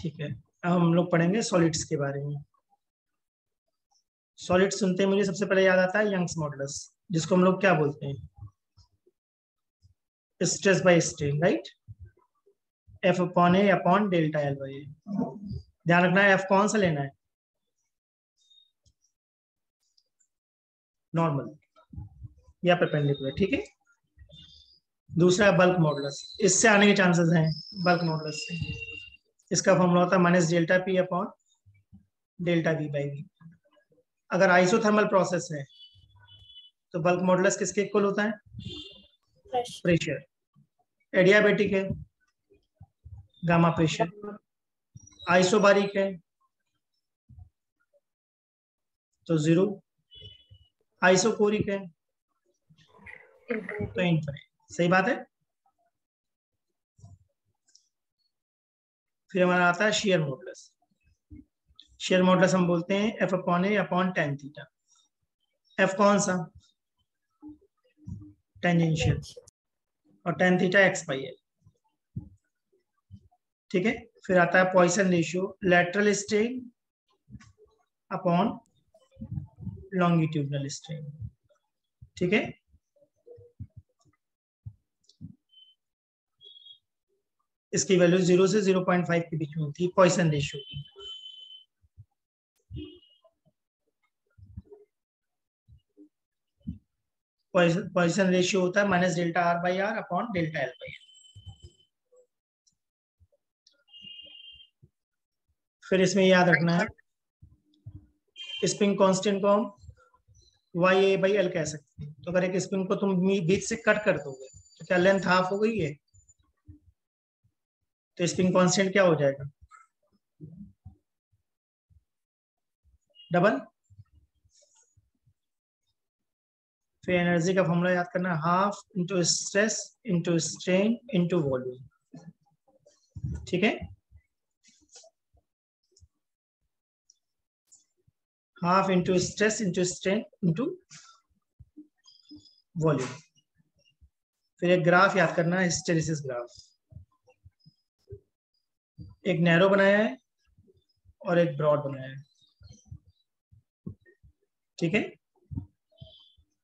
ठीक है, अब हम लोग पढ़ेंगे सॉलिड्स के बारे में। सॉलिड सुनते ही मुझे सबसे पहले याद आता है यंग्स मॉडुलस, जिसको हम लोग क्या बोलते हैं, stress by strain, right. F upon A upon delta L by A. ध्यान रखना है एफ कौन सा लेना है, नॉर्मल या परपेंडिकुलर, ठीक है। दूसरा है बल्क मॉडुलस, इससे आने के चांसेस हैं बल्क मॉडुलस से। इसका फॉर्मूला होता है minus delta P upon delta V by V. अगर आइसोथर्मल प्रोसेस है तो बल्क मॉडुलस किसके इक्वल होता है, प्रेशर। एडियाबेटिक है गामा प्रेशर। आइसोबारिक है तो जीरो। आइसोकोरिक है तो इनफिनिट। सही बात है। फिर हमारा आता है शेयर मॉडुलस। शेयर मॉडुलस हम बोलते हैं F upon A upon tan theta. F कौन सा, टेंजेंशियल, और tan theta x by L, ठीक है। फिर आता है Poisson ratio, lateral strain upon longitudinal strain, ठीक है। इसकी वैल्यू 0 से 0.5 के बीच में होती है पॉइसन रेशियो की। पॉइसन रेशियो होता है minus delta R by R upon delta L by L. फिर इसमें याद रखना है स्प्रिंग कांस्टेंट को हम वाई ए बाई एल कह सकते हैं। तो अगर एक स्प्रिंग को तुम बीच से कट कर दोगे तो क्या लेंथ हाफ हो गई है, तो स्प्रिंग कांस्टेंट क्या हो जाएगा, डबल। फिर एनर्जी का फॉर्मूला याद करना, half into stress into strain into volume, ठीक है। Half into stress into strain into volume. फिर एक ग्राफ याद करना है, हिस्टेरिसिस ग्राफ। एक नैरो बनाया है और एक ब्रॉड बनाया है, ठीक है।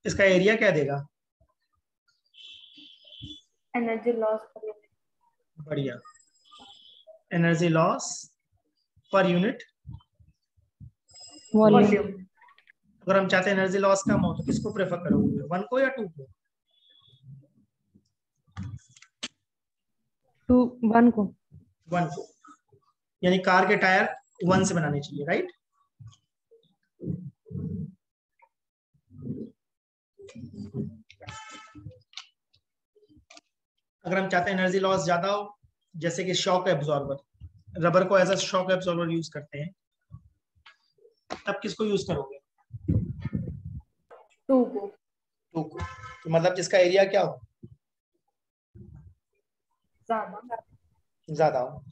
इसका एरिया क्या देगा, एनर्जी लॉस, बढ़िया, energy loss per unit volume. अगर हम चाहते हैं एनर्जी लॉस कम हो तो किसको प्रेफर करोगे, 1 को या 2 को, 1 को। 1 को, यानी कार के टायर 1 से बनाने चाहिए, राइट। अगर हम चाहते हैं एनर्जी लॉस ज्यादा हो, जैसे कि शॉक एब्जॉर्बर, रबर को as a shock absorber use करते हैं, तब किसको यूज करोगे, 2 को। 2 को। तो मतलब जिसका एरिया क्या हो, ज्यादा हो,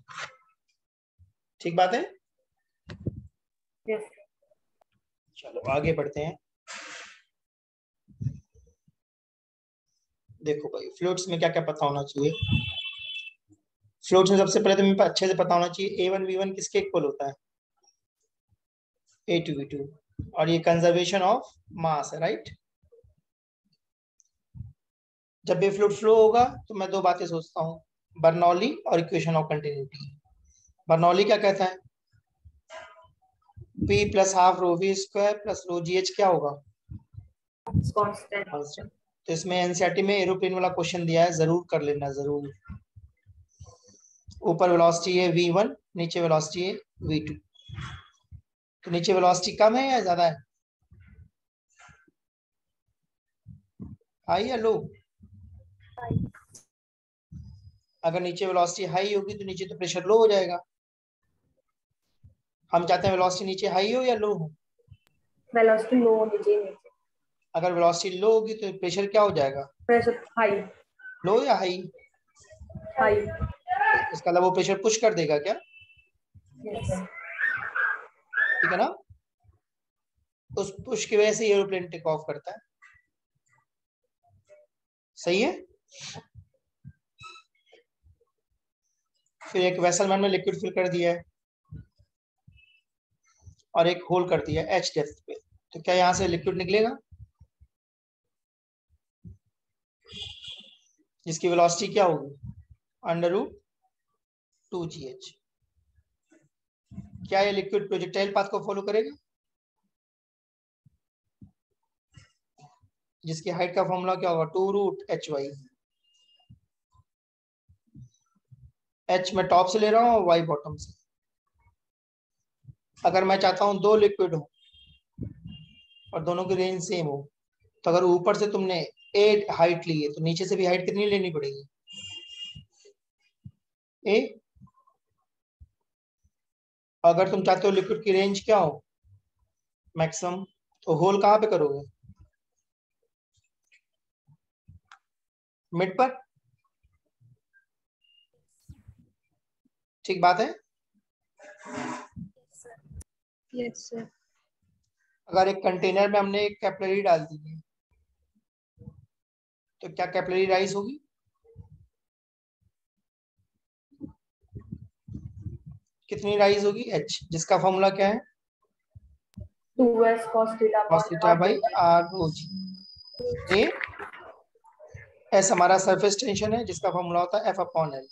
ठीक बात है। यस। चलो आगे बढ़ते हैं। देखो भाई फ्लूइड्स में क्या क्या पता होना चाहिए। फ्लूइड्स में सबसे पहले तो मेरे को अच्छे से पता होना चाहिए A1V1 किसके इक्वल होता है, A2V2, और ये कंजर्वेशन ऑफ मास है, राइट। जब भी फ्लूइड फ्लो होगा तो मैं दो बातें सोचता हूँ, बर्नौली और इक्वेशन ऑफ कंटिन्यूटी। बर्नौली क्या कहता है, P plus half rho V square plus rho G H क्या होगा, कांस्टेंट। तो इसमें एनसीईआरटी में एरोप्लेन वाला क्वेश्चन दिया है, जरूर कर लेना, जरूर। ऊपर वेलोसिटी है v1, नीचे वेलोसिटी है v2। तो नीचे वेलोसिटी कम है या ज्यादा है, हाई या लो। अगर नीचे वेलोसिटी हाई होगी तो नीचे तो प्रेशर लो हो जाएगा। हम चाहते हैं वेलोसिटी नीचे हाई हो या लो हो, वेलोसिटी लो होनी चाहिए। अगर वेलोसिटी लो होगी तो प्रेशर क्या हो जाएगा, प्रेशर हाई। लो या हाई, हाई। इसका मतलब वो प्रेशर पुश कर देगा क्या, यस। ठीक है ना। उस पुश की वजह से एरोप्लेन टेक ऑफ करता है, सही है। फिर एक वेसल मैन में लिक्विड फिल कर दिया है, और एक होल कर दिया h डेप्थ पे, तो क्या यहाँ से लिक्विड निकलेगा जिसकी वेलोसिटी क्या होगी √2gh। क्या ये लिक्विड प्रोजेक्टाइल पाथ को फॉलो करेगा, जिसकी हाइट का फॉर्मूला क्या होगा 2√hy। h मैं टॉप से ले रहा हूँ, y बॉटम से। अगर मैं चाहता हूँ दो लिक्विड हो और दोनों की रेंज सेम हो, तो अगर ऊपर से तुमने 8 हाइट ली है तो नीचे से भी हाइट कितनी लेनी पड़ेगी, ए। अगर तुम चाहते हो लिक्विड की रेंज क्या हो मैक्सिमम, तो होल कहाँ पे करोगे, मिड पर। ठीक बात है। Yes sir. अगर एक कंटेनर में हमने एक कैपिलरी डाल दी है, तो क्या कैपिलरी राइज होगी, कितनी राइज होगी h, जिसका फॉर्मूला क्या है 2s cos theta cos theta by r rho g। A s हमारा सरफेस टेंशन है जिसका फॉर्मूला होता है F/L।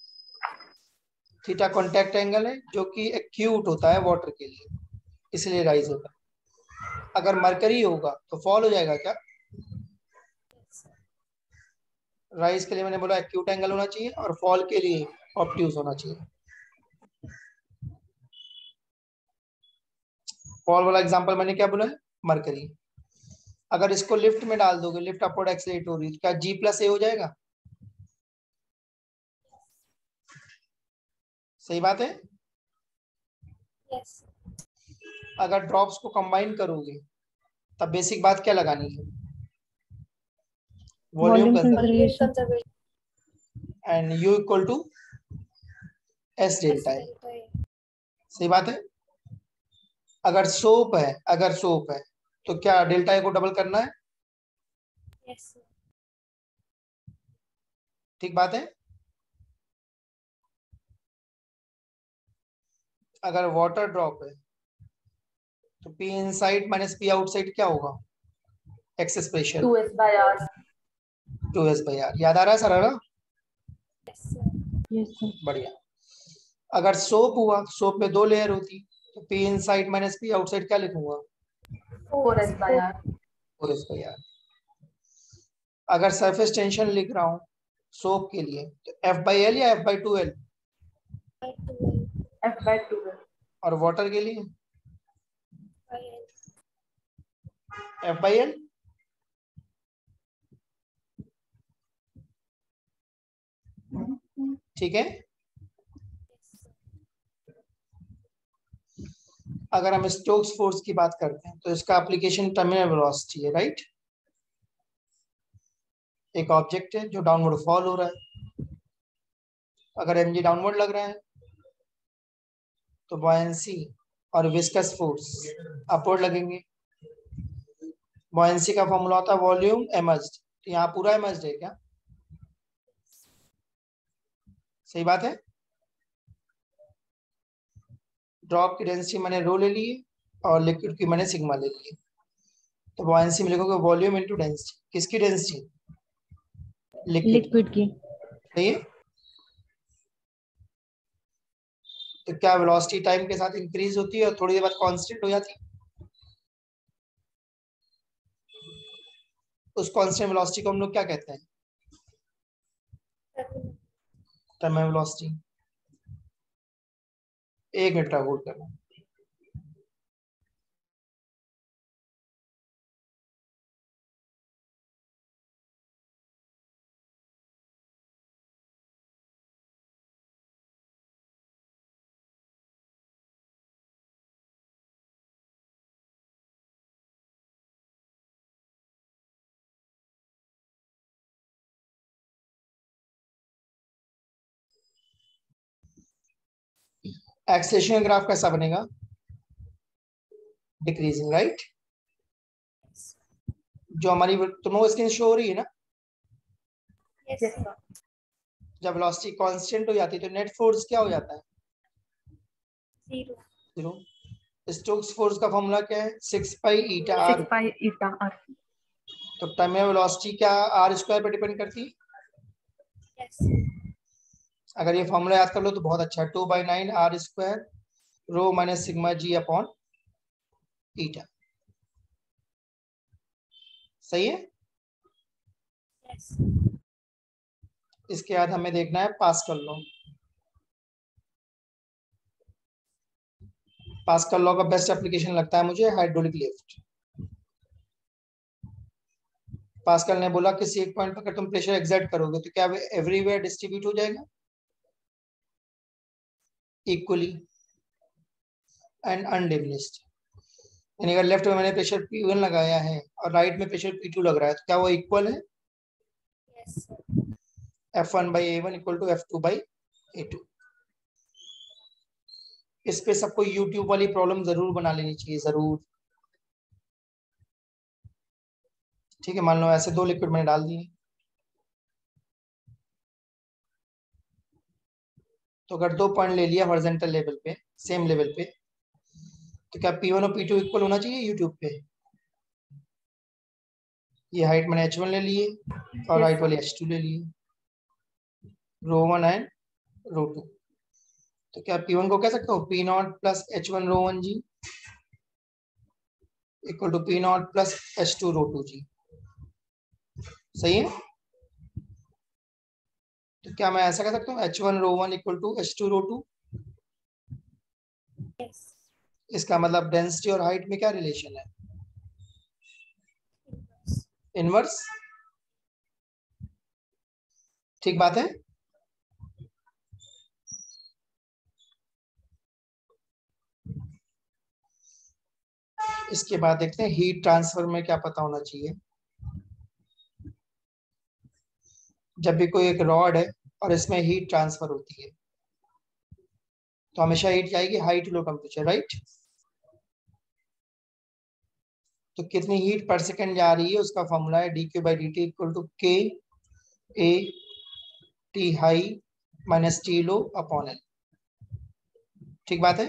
थीटा कॉन्टैक्ट एंगल है जो कि एक्यूट होता है वाटर के लिए, इसलिए राइज होगा। अगर मरकरी होगा तो फॉल हो जाएगा क्या, राइज के लिए मैंने बोला एक्यूट एंगल होना चाहिए और फॉल के लिए ऑब्ट्यूज होना चाहिए। फॉल वाला एग्जांपल मैंने क्या बोला है मरकरी। अगर इसको लिफ्ट में डाल दोगे, लिफ्ट अपवर्ड एक्सेलरेट हो रही है, क्या G+A हो जाएगा, सही बात है। यस। अगर ड्रॉप्स को कंबाइन करोगे तब बेसिक बात क्या लगानी है, volume conservation and U equal to S delta है, सही बात है। अगर सोप है तो क्या डेल्टा ए को डबल करना है, यस। ठीक बात है। अगर वाटर ड्रॉप है तो P inside minus P outside क्या होगा, एक्सेस प्रेशर 2s/r। 2s/r। याद आ रहा है सारा, यस सर। बढ़िया। अगर सोप हुआ, सोप में 2 लेयर होती, तो P inside minus P outside क्या लिखूंगा 4s/r। 4s/r। अगर सरफेस टेंशन लिख रहा हूँ सोप के लिए तो F/L या F/2L, F/2l। और वाटर के लिए F/L। ठीक है। अगर हम स्टोक्स फोर्स की बात करते हैं तो इसका एप्लीकेशन टर्मिनल वेलोसिटी है, राइट। एक ऑब्जेक्ट है जो डाउनवर्ड फॉल हो रहा है, अगर mg डाउनवर्ड लग रहा है तो बॉयंसी और विस्कस फोर्स अपवर्ड लगेंगे। बॉयंसी का फॉर्मूला होता है वॉल्यूम इमर्ज्ड, तो यहाँ पूरा इमर्ज्ड है क्या, सही बात है। ड्रॉप की डेंसिटी मैंने रो ले ली और लिक्विड की मैंने सिग्मा ले ली, तो बॉयंसी में लिखोगे वॉल्यूम इनटू डेंसिटी। किसकी डेंसिटी, लिक्विड की। सही है। तो क्या वेलोसिटी टाइम के साथ इंक्रीज होती है और थोड़ी देर बाद कांस्टेंट हो जाती है, उस कांस्टेंट वेलोसिटी को हम लोग क्या कहते हैं, टर्मिनल वेलोसिटी। 1 मिनट का होल्ड करना। एक्सेलेरेशन ग्राफ कैसा बनेगा, डिक्रीजिंग, राइट। जो हमारी तुम्हें स्क्रीन शो हो रही है ना, यस सर। जब वेलोसिटी कांस्टेंट हो जाती है तो नेट फोर्स क्या हो जाता है, 0। 0। स्टोक्स फोर्स का फॉर्मूला क्या है? 6 pi eta R. 6 pi eta R. तो टर्मिनल वेलोसिटी क्या आर स्क्वायर पे डिपेंड करती है? Yes. अगर ये फॉर्मूला याद कर लो तो बहुत अच्छा है। 2/9 R square rho minus sigma G upon eta. सही है। Yes. इसके बाद हमें देखना है पास्कल लॉ। पास्कल लॉ का बेस्ट एप्लीकेशन लगता है मुझे हाइड्रोलिक लिफ्ट। पास्कल ने बोला किसी एक पॉइंट पर अगर तुम प्रेशर एग्जर्ट करोगे तो क्या एवरीवेयर डिस्ट्रीब्यूट हो जाएगा इक्वली एंड अनडिमिनिश्ड। यानी अगर लेफ्ट में मैंने प्रेशर P1 लगाया है और राइट में प्रेशर P2 लग रहा है तो क्या वो इक्वल है? Yes, sir. F1/A1 equal to F2/A2। इस पे सबको यूट्यूब वाली प्रॉब्लम जरूर बना लेनी चाहिए, जरूर। ठीक है, मान लो ऐसे 2 लिक्विड मैंने डाल दिए, तो अगर 2 पॉइंट ले लिया हॉरिजॉन्टल लेवल पे, सेम लेवल पे, तो क्या P1 और P2 इक्वल होना चाहिए यूट्यूब पे? ये हाइट मैंने H1 ले लिए और हाइट वाली H2 ले लिए, रो1 एंड रो2। तो क्या P1 को कह सकता हूँ P0 प्लस H1 रो1 G equal to P0 plus H2 रो2 जी। सही है। तो क्या मैं ऐसा कह सकता हूँ H1 रो1 इक्वल टू H2 रो2? Yes. इसका मतलब डेंसिटी और हाइट में क्या रिलेशन है? Inverse. इनवर्स। ठीक बात है। इसके बाद देखते हैं हीट ट्रांसफर में क्या पता होना चाहिए। जब भी कोई एक रॉड है और इसमें हीट ट्रांसफर होती है तो हमेशा हीट जाएगी high to low temperature, right? तो कितनी हीट पर सेकेंड जा रही है उसका फॉर्मूला है dQ/dt equal to K A T high minus T low upon L। ठीक बात है।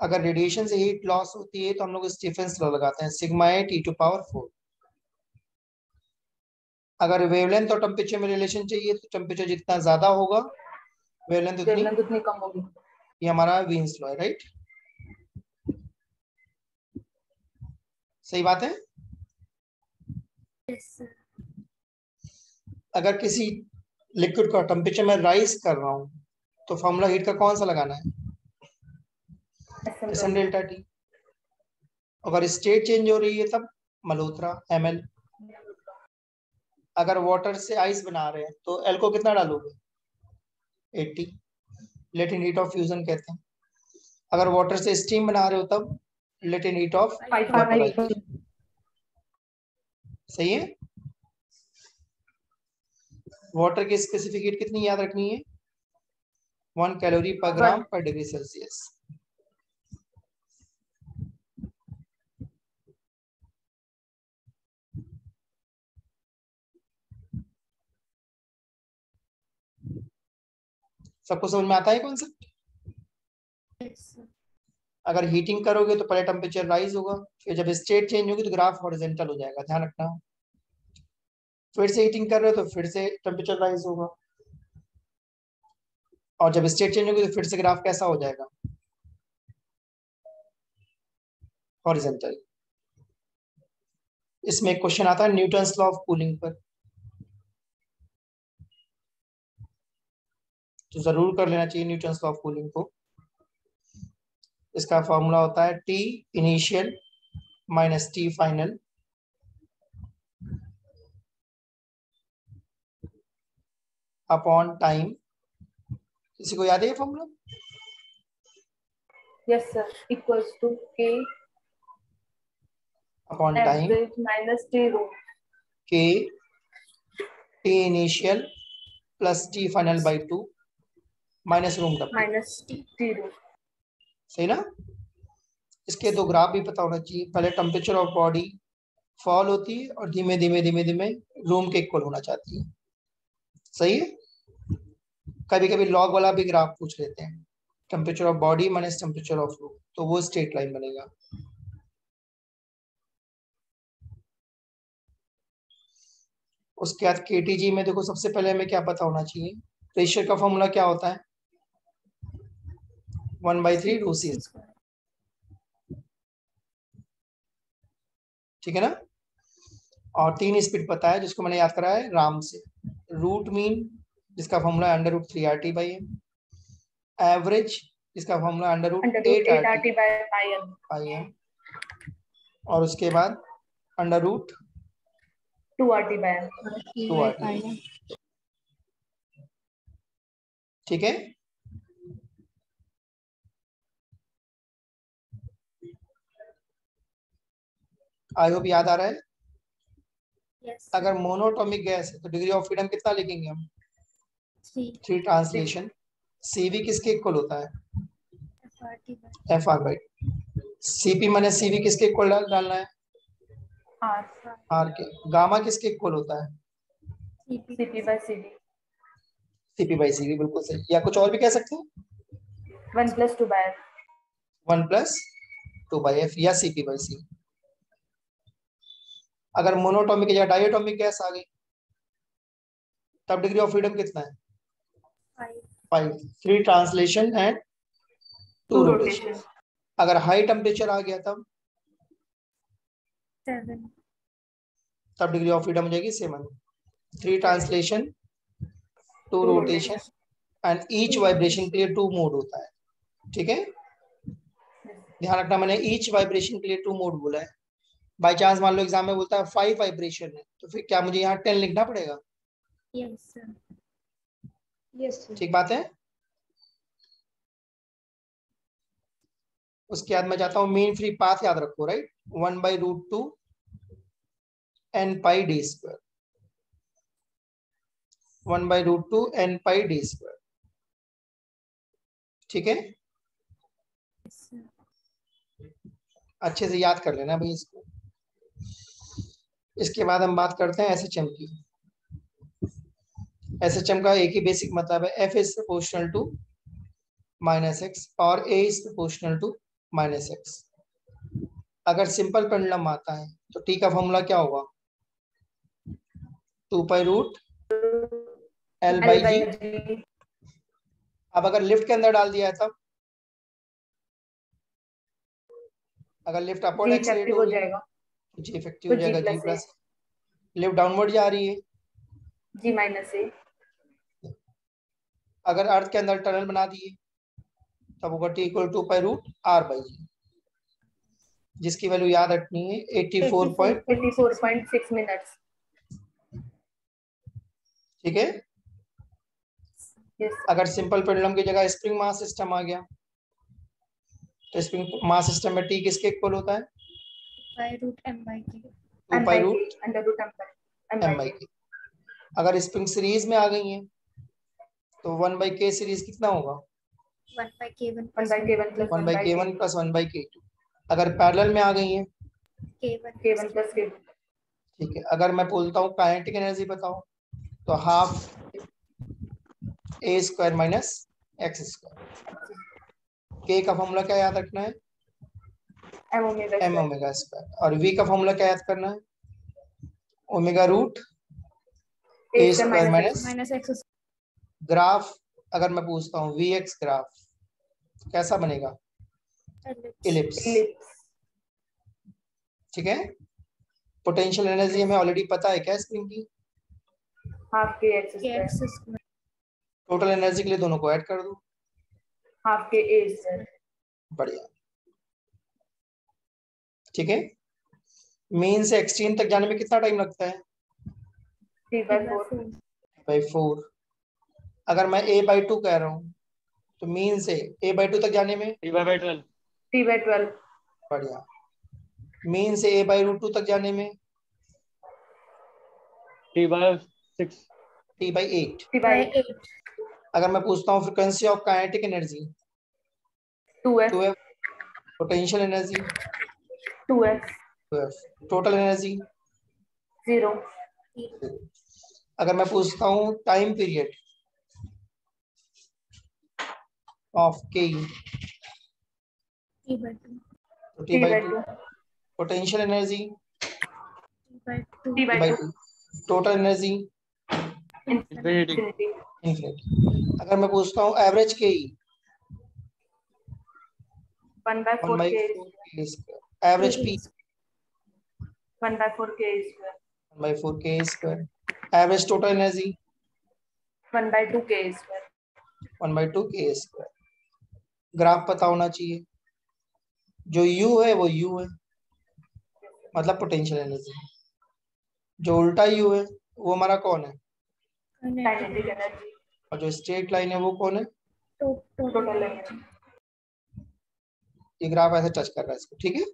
अगर रेडिएशन से हीट लॉस होती है तो हम लोग स्टीफेंस लॉ लगाते हैं, सिग्मा ए T⁴। अगर वेवलेंथ और टेम्परेचर में रिलेशन चाहिए तो टेम्परेचर जितना ज्यादा होगा वेवलेंथ उतनी कम होगी। ये हमारा वीन्स लॉ है, राइट? सही बात है। Yes, sir. अगर किसी लिक्विड का टेम्परेचर में राइज कर रहा हूं तो फॉर्मूला हीट का कौन सा लगाना है? Sn delta T. अगर स्टेट चेंज हो रही है तब मल्होत्रा ml। अगर वाटर से आइस बना रहे हैं तो एल को कितना डालोगे? 80। लेटेंट हीट ऑफ फ्यूजन कहते हैं। अगर वाटर से स्टीम बना रहे हो तब लेटेंट हीट ऑफ 500। सही है। वाटर की स्पेसिफिक हीट कितनी याद रखनी है? 1 कैलोरी पर ग्राम पर डिग्री सेल्सियस। सबको समझ में आता है कॉन्सेप्ट? Yes, sir. अगर हीटिंग करोगे तो पहले टेम्परेचर राइज होगा, फिर जब स्टेट चेंज होगी तो ग्राफ हॉरिजॉन्टल हो जाएगा, ध्यान रखना। फिर से हीटिंग कर रहे हो तो फिर से टेम्परेचर राइज होगा और जब स्टेट चेंज होगी तो फिर से ग्राफ कैसा हो जाएगा? हॉरिजॉन्टल। इसमें एक क्वेश्चन आता है न्यूटन्स लॉ ऑफ कूलिंग पर, तो जरूर कर लेना चाहिए न्यूटन्स लॉ ऑफ कूलिंग को। इसका फॉर्मूला होता है T initial minus T final upon time. किसी को याद है ये formula? Yes sir, equals to K upon time average minus T root. K T initial plus T final by 2 minus room W minus T root. सही ना। इसके 2 graph भी पता होना चाहिए। पहले टेम्परेचर ऑफ बॉडी फॉल होती है और धीमे धीमे धीमे धीमे रूम के इक्वल होना चाहती है। सही है। कभी कभी लॉग वाला भी ग्राफ पूछ लेते हैं। Temperature of body minus temperature of room, तो वो स्ट्रेट लाइन बनेगा। उसके बाद केटीजी में देखो सबसे पहले हमें क्या पता होना चाहिए, प्रेशर का फॉर्मूला क्या होता है 1/3 ρ C, ठीक है ना। और 3 स्पीड पता है जिसको मैंने याद करा है राम से। रूट मीन जिसका फॉर्मूला √3RT/m, एवरेज जिसका फॉर्मूला √8RT/m, और उसके बाद √2RT/m, ठीक है। आई होप याद आ रहा है। Yes. अगर मोनोटॉमिक गैस है तो डिग्री ऑफ फ्रीडम कितना लिखेंगे हम 3 3 ट्रांसलेशन। CV किसके इक्वल होता है FRT by FR/, CP minus CV किसके इक्वल डालना है R R के। गामा किसके इक्वल होता है CP CP/CD CP/CV, बिल्कुल सही। या कुछ और भी कह सकते हैं 1 + 2/f 1 + 2/f या CP/C। अगर मोनोटॉमिक या डायटोमिक गैस आ गई तब डिग्री ऑफ फ्रीडम कितना है 5, 3 ट्रांसलेशन एंड 2 रोटेशन। अगर हाई टेम्परेचर आ गया तब डिग्री ऑफ फ्रीडम हो जाएगी 7, 3 translation 2 rotation and each vibration के लिए 2 मोड होता है, ठीक है। ध्यान रखना मैंने ईच वाइब्रेशन के लिए 2 मोड बोला है। बाय चांस मान लो एग्जाम में बोलता है 5 वाइब्रेशन है तो फिर क्या मुझे यहाँ 10 लिखना पड़ेगा, Yes sir. yes sir ठीक बात है। उसके बाद मैं चाहता हूँ मेन फ्री पाथ याद रखो, right 1/√2 n πd², 1/√2 n πd², ठीक है। Yes sir. अच्छे से याद कर लेना भाई इसको। इसके बाद हम बात करते हैं SHM की। SHM का एक ही बेसिक मतलब है F is proportional to -x और A is proportional to -x। अगर सिंपल पेंडुलम आता है तो T का फॉर्मूला क्या होगा 2π√L/g। अब अगर लिफ्ट के अंदर डाल दिया है तब, अगर लिफ्ट अपवर्ड एक्सेलरेट हो जाएगा तो जी इफेक्टिव हो तो जाएगा G+A। G+। लिफ्ट डाउनवर्ड जा रही है G-A अगर अर्थ के अंदर टनल बना दिए तब होगा T = 2π√R/g, जिसकी वैल्यू याद रखनी है 84.6 मिनट्स, ठीक है। yes अगर सिंपल पेंडुलम की जगह स्प्रिंग मास सिस्टम आ गया तो स्प्रिंग मास सिस्टम में T किसके इक्वल होता है √m/k 2π√m/k। अगर स्प्रिंग सीरीज में आ गई है तो 1/k सीरीज कितना होगा 1/k1 1/k1 + 1/k1 + 1/k2। अगर पैरेलल में आ गई है K1 K1 + K2 ठीक है। अगर मैं बोलता हूँ काइनेटिक एनर्जी बताओ तो ½ a² - x²। k का फॉर्मूला क्या याद रखना है m⍵²। और v का फॉर्मूला क्या याद करना है ω√a² - -x ग्राफ अगर मैं पूछता हूँ vx ग्राफ कैसा बनेगा इलिप्स, ठीक है। पोटेंशियल एनर्जी हमें ऑलरेडी पता है क्या स्प्रिंग की ½ kx², टोटल एनर्जी के लिए दोनों को ऐड कर दो ½ ka², बढ़िया, ठीक है। मेन से एक्सट्रीम तक जाने में कितना टाइम लगता है 3/4 4। अगर मैं a/2 कह रहा हूँ तो मीन से a/2 तक जाने में 3/12 3/12 बढ़िया। मीन से a/√2 तक जाने में 3/6 t/8। 3/8 अगर मैं पूछता हूँ frequency of kinetic energy 2f 2f, potential energy 2f 2f, total energy 0 अगर मैं पूछता हूँ टाइम पीरियड ऑफ के ई, T by 2. तो T T by by 2. Two. Potential energy T by 2. T by T by 2. Two. Total energy Infinity. Infinity. अगर मैं पूछता हूँ एवरेज के ई, 1 by 4 K. 1/4 के square. Average P 1 by 4 K square. 1/4 के square. Average total energy 1 by 2 K square. 1/2 के square. Graph पता होना चाहिए, जो U है वो U है, मतलब पोटेंशियल एनर्जी। जो उल्टा U है वो हमारा कौन है, Kinetic energy. और जो स्ट्रेट लाइन है वो कौन है, Total energy. ये ग्राफ ऐसे टच कर रहा है इसको, ठीक है।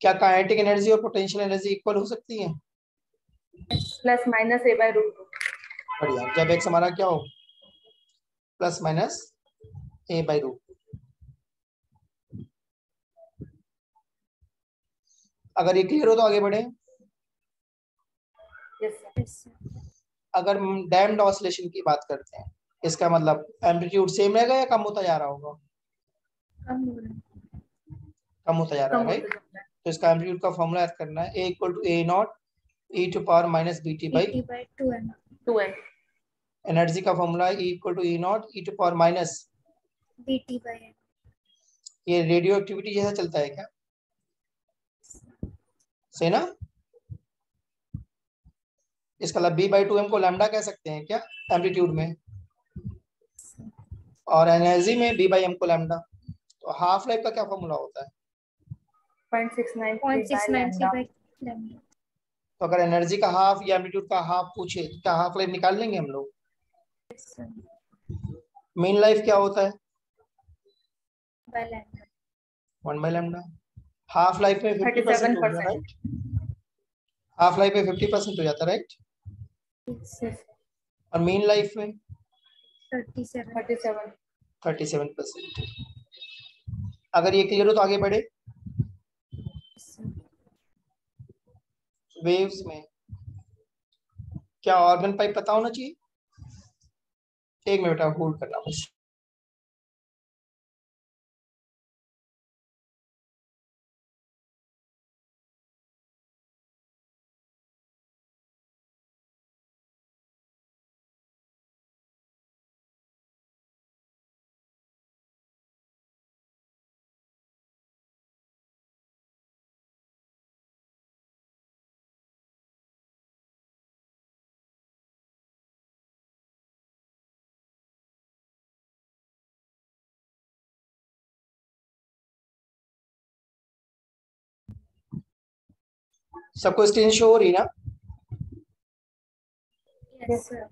क्या काइनेटिक एनर्जी और पोटेंशियल एनर्जी इक्वल हो सकती है? Plus minus A by root 2. बढ़िया। जब एक्स हमारा क्या हो, plus minus A by root. अगर ये क्लियर हो तो आगे बढ़े। Yes, sir. Yes, sir. अगर हम डैम्ड ऑसिलेशन की बात करते हैं, इसका मतलब एम्पलीट्यूड सेम रहेगा या कम होता जा रहा होगा? कम हो रहा है. कम होता जा रहा है, कम राइट। होता जाता है. तो इसका एम्पलीट्यूड का फॉर्मूला याद करना है, A equal to A not E to power minus B T by. T by 2m. 2n. Energy का फॉर्मूला है E equal to E not E to power minus, BT by m. ये radioactivity जैसा चलता है क्या, सही ना। इसका मतलब बी बाई टू एम को लैम्डा कह सकते हैं क्या एम्पलीट्यूड में, और एनर्जी में बी बाई एम को लैम्डा। तो हाफ लाइफ का क्या फॉर्मूला होता है? 0.693 by 0.693 lambda. by lambda. तो अगर एनर्जी का हाफ या एम्पलीट्यूड का हाफ पूछे तो क्या हाफ लाइफ निकाल लेंगे हम लोग? Yes, sir. मेन लाइफ क्या होता है? By lambda. 1 by lambda. Half life में 50% हो गया, 37%. राइट। हाफ लाइफ में 50% हो जाता है, राइट। Yes, sir. और मेन लाइफ में 37. 37. 37%। अगर ये क्लियर हो तो आगे बढ़े। Yes, sir. वेव्स में क्या ऑर्गन पाइप पता होना चाहिए? एक मिनट आप होल्ड करना बस। सबको स्क्रीन शो हो रही ना? Yes, sir.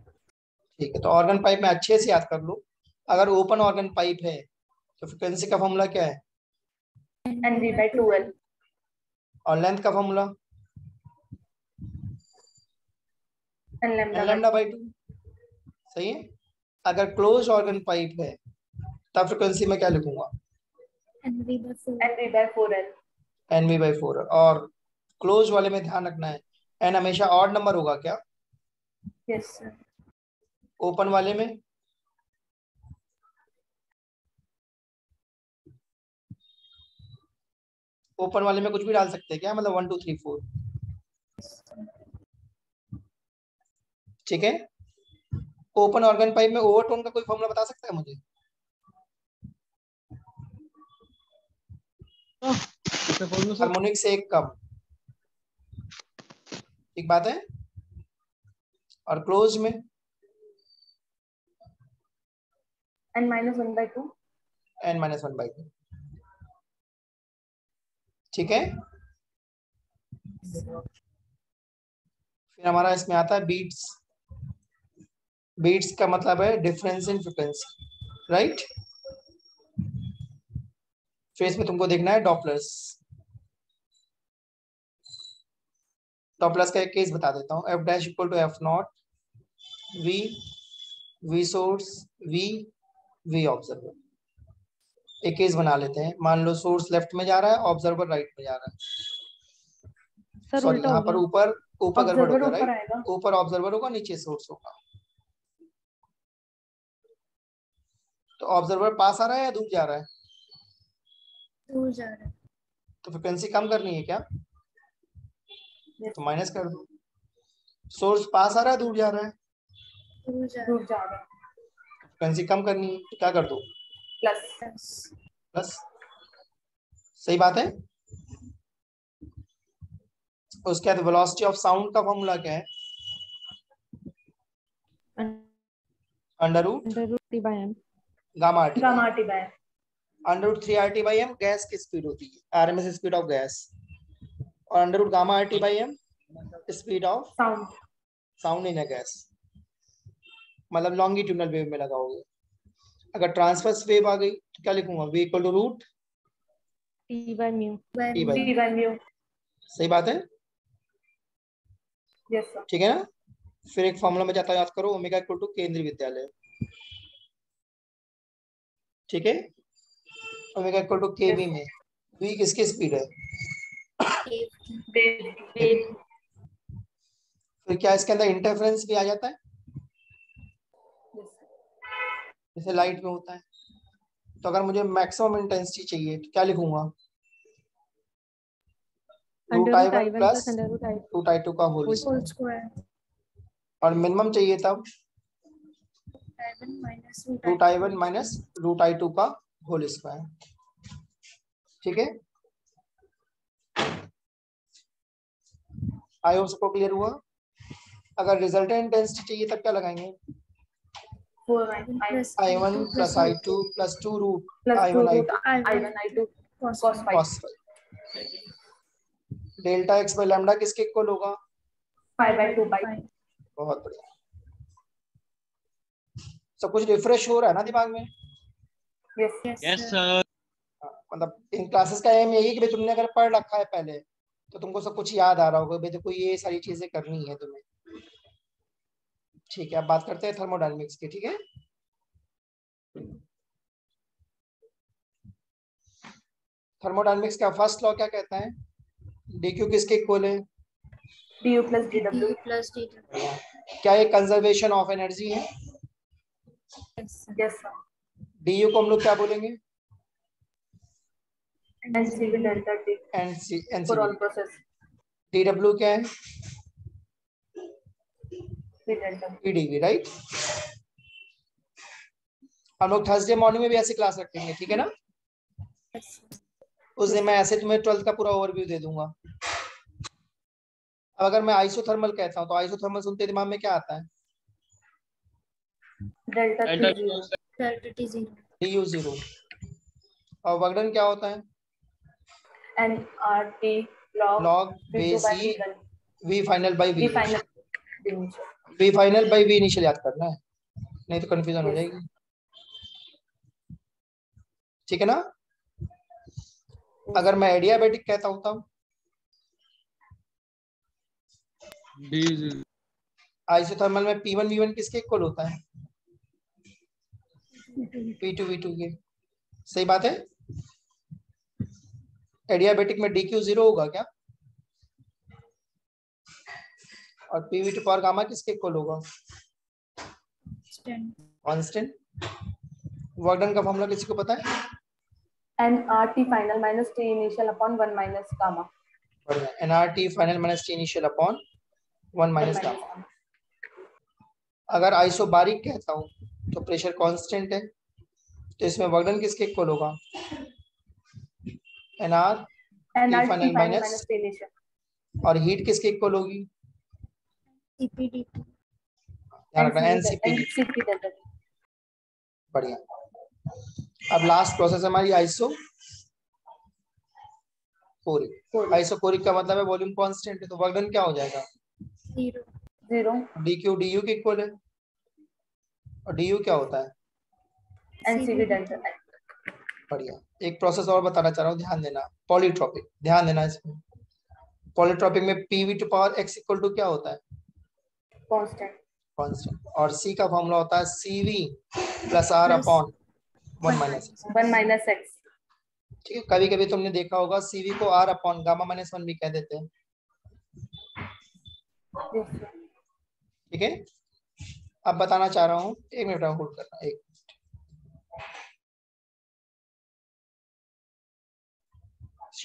ठीक है, तो ऑर्गन पाइप में अच्छे से याद कर लो। अगर ओपन ऑर्गन पाइप है तो फ्रिक्वेंसी का फॉर्मूला क्या है? NV by 2L. और लेंथ का formula And lambda by lambda by 2, सही है। अगर क्लोज ऑर्गन पाइप है तब फ्रिक्वेंसी में क्या लिखूंगा? NV by 4. NV by 4L. NV by 4। और क्लोज वाले में ध्यान रखना है एन हमेशा ऑड नंबर होगा क्या? Yes, sir. ओपन वाले में ओपन वाले में कुछ भी डाल सकते हैं क्या, मतलब 1 2 3 4, ठीक है। ओपन ऑर्गन पाइप में ओवरटोन का कोई फॉर्मूला बता सकता है मुझे? हार्मोनिक से एक कम, ठीक बात है। और क्लोज में N minus 1 by 2. n-1/2, ठीक है। फिर हमारा इसमें आता है बीट्स। बीट्स का मतलब है डिफरेंस इन फ्रिक्वेंसी, राइट। फिर इसमें तुमको देखना है डॉपलर्स। डॉपलर्स का एक केस बता देता हूँ। F dash equal to F naught V, V source V, V observer. एक केस बना लेते हैं। मान लो सोर्स लेफ्ट में जा रहा है, ऑब्जर्वर राइट में जा रहा है। सॉरी, यहाँ पर ऊपर ऊपर गड़बड़ हो गया, राइट। ऊपर ऑब्जर्वर होगा, नीचे सोर्स होगा। तो तो ऑब्जर्वर पास आ रहा है या दूर जा रहा है? दूर जा रहा है। तो फ्रिक्वेंसी कम करनी है क्या? तो माइनस कर दो। सोर्स पास आ रहा है दूर जा रहा है? दूर जा दूर रहा है। जा रहा है। फ्रिक्वेंसी कम करनी है तो क्या कर दो? Plus plus plus. सही बात है। उसके बाद वेलोसिटी ऑफ साउंड का फॉर्मूला क्या है? Under root √T by m. Gamma R T gamma R T by under root 3 RT by M gas की स्पीड होती है, आरएमएस स्पीड ऑफ गैस, और under root gamma RT by M speed of sound. Sound in a gas, मतलब longitudinal wave में लगाओगे। अगर transverse wave आ गई तो क्या लिखूंगा? v equal to root T by mu. T by. T by mu. सही बात है, यस सर। ठीक है ना। फिर एक फॉर्मूला में जाता याद करो, ओमेगा इक्वल टू केंद्रीय विद्यालय, ठीक है। ओमेगा इक्वल टू केवी में v किसकी स्पीड है? वेव। फिर क्या इसके अंदर इंटरफेरेंस भी आ जाता है, जैसे लाइट में होता है। तो अगर मुझे मैक्सिमम इंटेंसिटी चाहिए तो क्या लिखूंगा? Root I one √I1 plus plus √I2. Root I two का whole Whole square, whole square और मिनिमम चाहिए तब minus root I one minus root I two का होल स्क्वायर, ठीक है। आई होप सबको क्लियर हुआ। अगर रिजल्टेंट इंटेंसिटी चाहिए तब क्या लगाएंगे? 4 I one plus I two plus two root plus I 2 one I root two I1 I2 cos cos 5 cos delta x by lambda किसके इक्वल होगा? 5/2 पाई। बहुत बढ़िया, सब कुछ रिफ्रेश हो रहा है ना दिमाग में। Yes yes sir. मतलब इन क्लासेस का एम यही कि भाई तुमने अगर पढ़ रखा है पहले तो तुमको सब कुछ याद आ रहा होगा, भाई देखो ये सारी चीजें करनी है तुम्हें, ठीक है। अब बात करते हैं थर्मोडायनेमिक्स की, ठीक है। थर्मोडायनेमिक्स का फर्स्ट लॉ क्या कहता है? dq किसके इक्वल है? du plus dw plus D क्या ये कंजर्वेशन ऑफ एनर्जी है? Yes sir. du को हम लोग क्या बोलेंगे? NCV delta T for all NC. process dw क्या है? V delta pdv, right. हम लोग थर्सडे मॉर्निंग में भी ऐसी क्लास रखेंगे, ठीक है ना। उस दिन मैं ऐसे तुम्हें 12th का पूरा ओवरव्यू दे दूंगा। अब अगर मैं आइसोथर्मल कहता हूँ तो आइसोथर्मल सुनते दिमाग में क्या आता है? delta T 0 delta T zero du zero. और वर्कडन क्या होता है? nRT log log V2 base by e V1 v final by V v final v final by v initial याद करना है, नहीं तो कंफ्यूजन हो Yes. जाएगी, ठीक है ना। अगर मैं एडियाबेटिक कहता हूँ तब आइसोथर्मल में P1 V1 किसके इक्वल होता है? P2 V2 के। सही बात है। एडियाबेटिक में DQ 0 होगा क्या? और PV2 पावर गामा किसके इक्वल होगा? कांस्टेंट। वर्कडन का फॉर्मूला किसी को पता है? nRT final minus T initial upon 1 minus gamma nRT final minus T initial upon 1 1 minus minus gamma. gamma अगर आइसोबारिक कहता हूँ तो प्रेशर कांस्टेंट है, तो इसमें वर्कडन किसके इक्वल होगा? nR nRT final final minus minus T initial और हीट किसके इक्वल होगी? सीपीडीटी ध्यान रखना एनसीपी। NCP delta T बढ़िया। अब लास्ट प्रोसेस हमारी आइसो कोरिक। आइसोकोरिक का मतलब है वॉल्यूम कांस्टेंट है, तो वर्कडन क्या हो जाएगा? जीरो 0 dq du के इक्वल है, और du क्या होता है? NCV delta T बढ़िया। एक प्रोसेस और बताना चाह रहा हूँ, ध्यान देना, पॉलीट्रॉपिक, ध्यान देना इसमें। पॉलीट्रॉपिक में pv to power x equal to क्या होता है? constant constant. और c का फॉर्मूला होता है cv plus r upon 1 minus. 1 minus x ठीक है, कभी कभी तुमने देखा होगा cv को r अपॉन गामा माइनस 1 भी कह देते हैं, yes sir. ठीक है। अब बताना चाह रहा हूँ, एक मिनट होल्ड करना, एक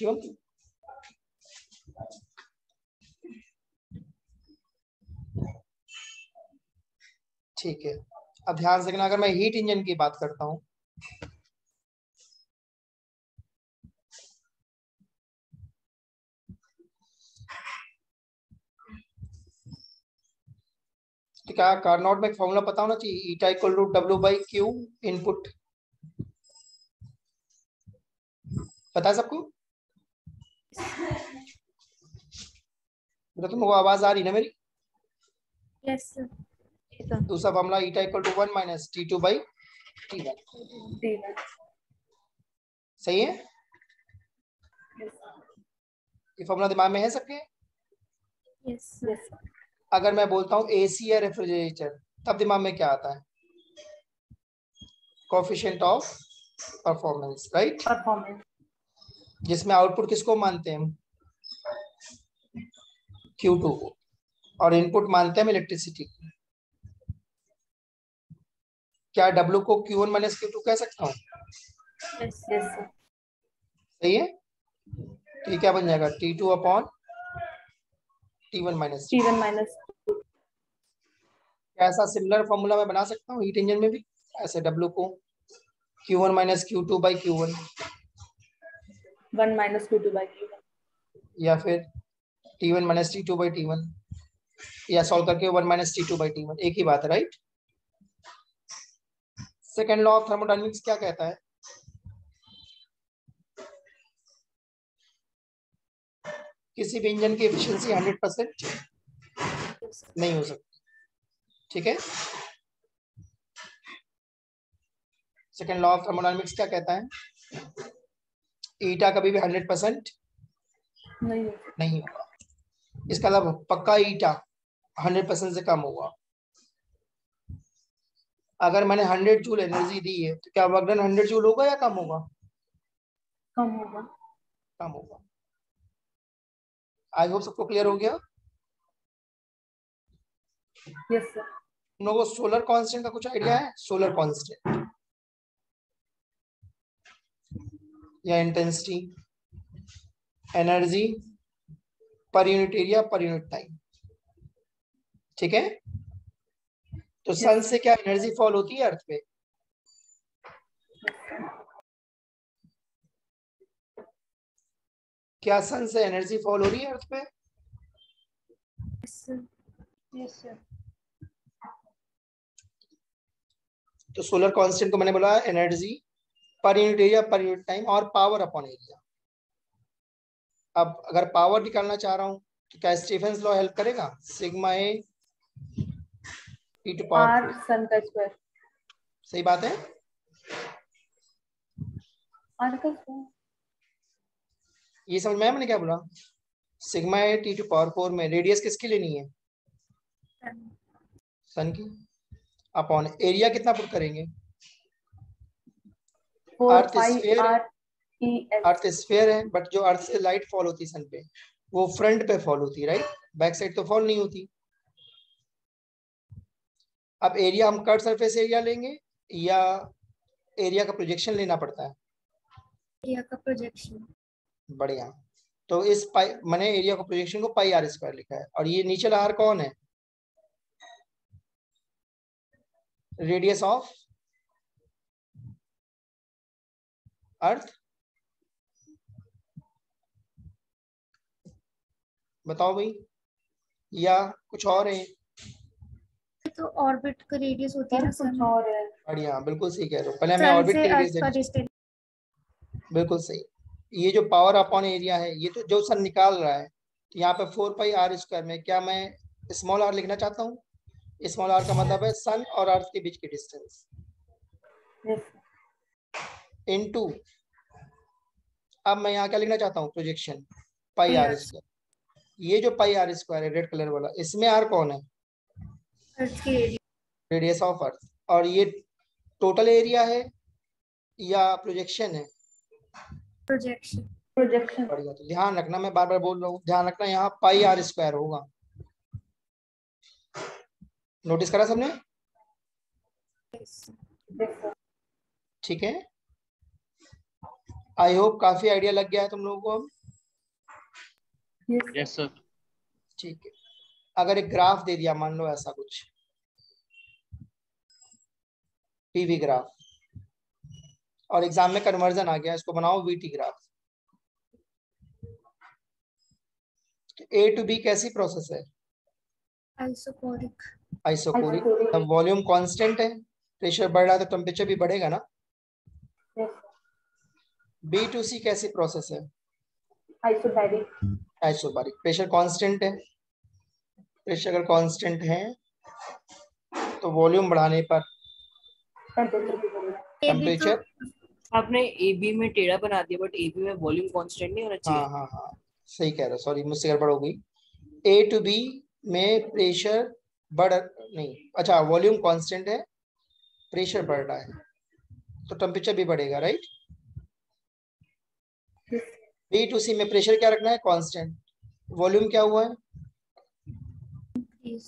शिवम? ठीक है, अब ध्यान से देखना, अगर मैं हीट इंजन की बात करता हूं, तो क्या कार्नोट में एक फॉर्मूला पता होना चाहिए, eta equal to W by Q input, पता है सबको? तुमको आवाज आ रही ना मेरी? Yes, sir. दूसरा formula eta equal to 1 minus T2 by T1, सही है? ये फॉर्मूला दिमाग में है सबके? Yes, sir. अगर मैं बोलता हूँ एसी या रेफ्रिजरेटर, तब दिमाग में क्या आता है? Coefficient of performance, right? Performance, जिसमें आउटपुट किसको मानते हैं हम? Q2 को, और इनपुट मानते हैं हम इलेक्ट्रिसिटी को। क्या W को Q1 माइनस Q2 कह सकता हूँ? Yes, यस सर, सही है? तो ये क्या बन जाएगा? T2 upon T1 minus. T1 minus, ऐसा सिमिलर फॉर्मूला मैं बना सकता हूँ हीट इंजन में भी, ऐसे W को Q1 minus Q2 by Q1, 1 minus Q2 by Q1, या फिर T1 minus T2 by T1, या सॉल्व करके 1 माइनस T2 बाई T1, एक ही बात है, right? Second law of thermodynamics क्या कहता है? किसी भी इंजन की एफिशिएंसी 100% नहीं हो सकती, ठीक है? सेकेंड लॉ ऑफ थर्मोडायनेमिक्स क्या कहता है? ईटा कभी भी 100% नहीं होगा। इसका मतलब पक्का ईटा 100% से कम होगा। अगर मैंने 100 जूल एनर्जी दी है, तो क्या वर्क डन 100 जूल होगा या कम होगा? कम होगा। कम होगा। आई होप सबको क्लियर हो गया। Yes sir. तुम लोगों को सोलर कांस्टेंट का कुछ आइडिया है? सोलर कांस्टेंट या intensity, energy per unit area per unit time, ठीक है? तो सन से क्या एनर्जी फॉल होती है अर्थ पे? क्या सन से एनर्जी फॉल हो रही है अर्थ पे? Yes, sir. Yes sir. तो सोलर कांस्टेंट को मैंने बोला energy per unit area per unit time और पावर अपॉन एरिया। अब अगर पावर निकालना चाह रहा हूं तो क्या स्टीफेंस लॉ हेल्प करेगा? Sigma A T to power R sun का स्क्वायर, सही बात है। आर का स्क्वायर, ये समझ में आया मैंने क्या बोला? Sigma A T to power 4 में रेडियस किसकी लेनी है? सन की, अपॉन एरिया कितना पुट करेंगे? 4 अर्थ पाई स्फीयर है, आर ई एस, अर्थ स्फीयर है, बट जो अर्थ से लाइट फॉल होती है सन पे, वो फ्रंट पे फॉल होती है, राइट? बैक साइड तो फॉल नहीं होती। अब एरिया हम कर्व सरफेस एरिया लेंगे या एरिया का प्रोजेक्शन लेना पड़ता है? एरिया का प्रोजेक्शन। बढ़िया। तो इस पाई मैंने एरिया को प्रोजेक्शन को पाई आर स्क्वायर लिखा है, और ये नीचे आर कौन है? Radius of earth. बताओ भाई, या कुछ और है? तो ऑर्बिट का रेडियस होती है ना कुछ सन और है। बढ़िया, बिल्कुल सही कह रहे हो। पहले हमें सन ऑर्बिट से की अर्थ रेडियस का देखनी, डिस्टेंस। बिल्कुल सही। ये जो पावर अपॉन एरिया है, ये तो जो सन निकाल रहा है, तो यहाँ पे 4 पाई आर स्क्वायर में क्या मैं स्मॉल आर लिखना चाहता हूँ? स्मॉल आर का मतलब है सन और अर्थ के बीच की डिस्टेंस, इनटू, अब मैं यहाँ क्या लिखना चाहता हूँ? Projection pi R square. ये जो पाई आर स्क्वायर है रेड कलर वाला, इसमें आर कौन है? अर्थ की रेडियस ऑफ अर्थ। और ये टोटल एरिया है या प्रोजेक्शन है? प्रोजेक्शन। प्रोजेक्शन। बढ़िया। तो ध्यान रखना, मैं बार बार बोल रहा हूँ, ध्यान रखना, यहाँ पाई आर स्क्वायर होगा। नोटिस करा सबने? ठीक है, आई होप काफी आइडिया लग गया है तुम लोगों को अब। Yes. Yes sir. ठीक है, अगर एक ग्राफ दे दिया, मान लो ऐसा कुछ पीवी ग्राफ, और एग्जाम में कन्वर्जन आ गया, इसको बनाओ VT graph. A to B कैसी प्रोसेस है? आइसोकोरिक। आइसोकोरिक। अब वॉल्यूम कांस्टेंट है, प्रेशर बढ़ रहा है तो टेम्परेचर भी बढ़ेगा ना। Yes. बी टू सी कैसी प्रोसेस है? Isobaric. आइसोबारिक। प्रेशर कांस्टेंट है, प्रेशर अगर कांस्टेंट है तो वॉल्यूम बढ़ाने पर Temperature भी बढ़ेगा। टेम्परेचर। आपने ए बी में टेढ़ा बना दिया, बट ए बी में वॉल्यूम कांस्टेंट नहीं होना चाहिए। हाँ हाँ हाँ, सही कह रहे हो, सॉरी मुझसे गड़बड़ हो गई। ए टू बी में प्रेशर बढ़ नहीं, अच्छा वॉल्यूम कांस्टेंट है, प्रेशर बढ़ रहा है तो टेम्परेचर भी बढ़ेगा, राइट। बी टू सी में प्रेशर क्या रखना है? कांस्टेंट। वॉल्यूम क्या हुआ है? Yes.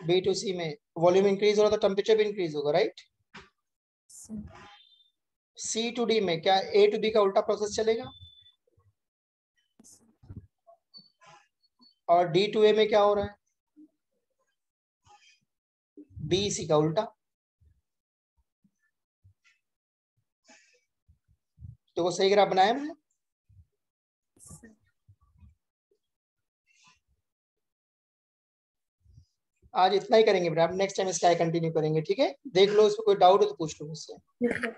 बी टू सी में वॉल्यूम इंक्रीज हो रहा तो टेम्परेचर भी इंक्रीज होगा, राइट। सी टू डी में क्या ए टू बी का उल्टा प्रोसेस चलेगा? और डी टू ए में क्या हो रहा है? बी सी का उल्टा। तो वो सही ग्राफ बनाया हमने। आज इतना ही करेंगे बेटा, नेक्स्ट टाइम इसका कंटिन्यू करेंगे, ठीक है। देख लो, इसमें कोई डाउट हो तो पूछ लो मुझसे। Yes, sir.